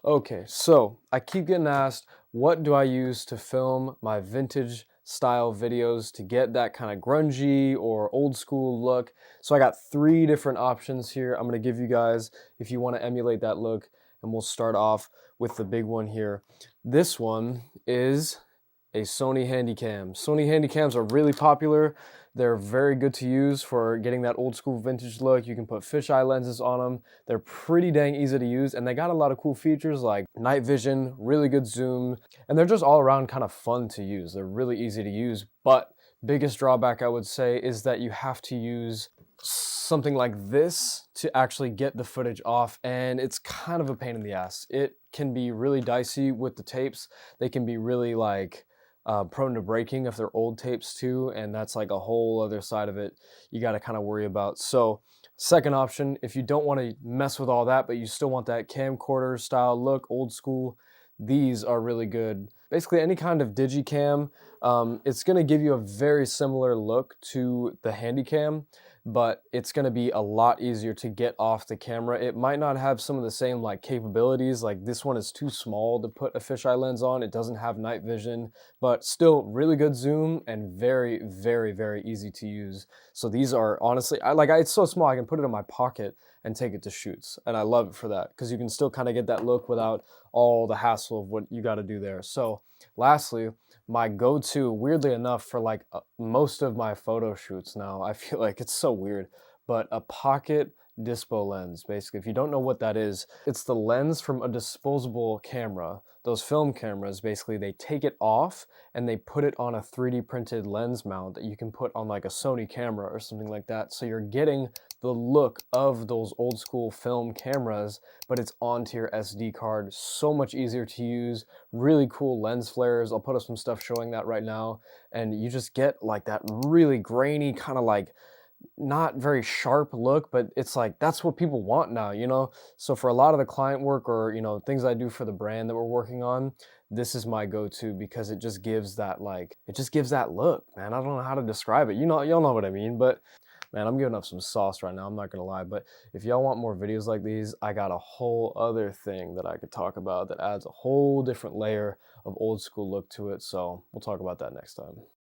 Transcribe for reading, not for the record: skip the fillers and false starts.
Okay, so I keep getting asked, what do I use to film my vintage style videos to get that kind of grungy or old school look? So I got three different options here. I'm going to give you guys if you want to emulate that look, and we'll start off with the big one here. This one is a Sony Handycam. Sony Handycams are really popular. They're very good to use for getting that old school vintage look. You can put fisheye lenses on them. They're pretty dang easy to use, and they got a lot of cool features like night vision, really good zoom, and they're just all around kind of fun to use. They're really easy to use, but biggest drawback I would say is that you have to use something like this to actually get the footage off, and it's kind of a pain in the ass. It can be really dicey with the tapes. They can be really like prone to breaking if they're old tapes too, and that's like a whole other side of it you got to kind of worry about. So second option, if you don't want to mess with all that but you still want that camcorder style look, old school, these are really good. Basically any kind of digicam, it's going to give you a very similar look to the Handycam, but it's going to be a lot easier to get off the camera. It might not have some of the same like capabilities, like this one is too small to put a fisheye lens on. It doesn't have night vision, but still really good zoom and very, very, very easy to use. So these are honestly, it's so small I can put it in my pocket and take it to shoots, and I love it for that because you can still kind of get that look without all the hassle of what you got to do there. So lastly, my go-to, weirdly enough, for like most of my photo shoots now, I feel like it's so weird, but a pocket dispo lens. Basically, if you don't know what that is, it's the lens from a disposable camera. Those film cameras, basically, they take it off and they put it on a 3D printed lens mount that you can put on like a Sony camera or something like that. So you're getting the look of those old school film cameras, but it's onto your SD card. So much easier to use, really cool lens flares. I'll put up some stuff showing that right now, and you just get like that really grainy kind of like not very sharp look, but it's like that's what people want now, you know? So for a lot of the client work or, you know, things I do for the brand that we're working on, this is my go-to because it just gives that like it just gives that look, man. I don't know how to describe it. You know, y'all know what I mean, but man, I'm giving up some sauce right now, I'm not gonna lie. But if y'all want more videos like these, I got a whole other thing that I could talk about that adds a whole different layer of old school look to it. So we'll talk about that next time.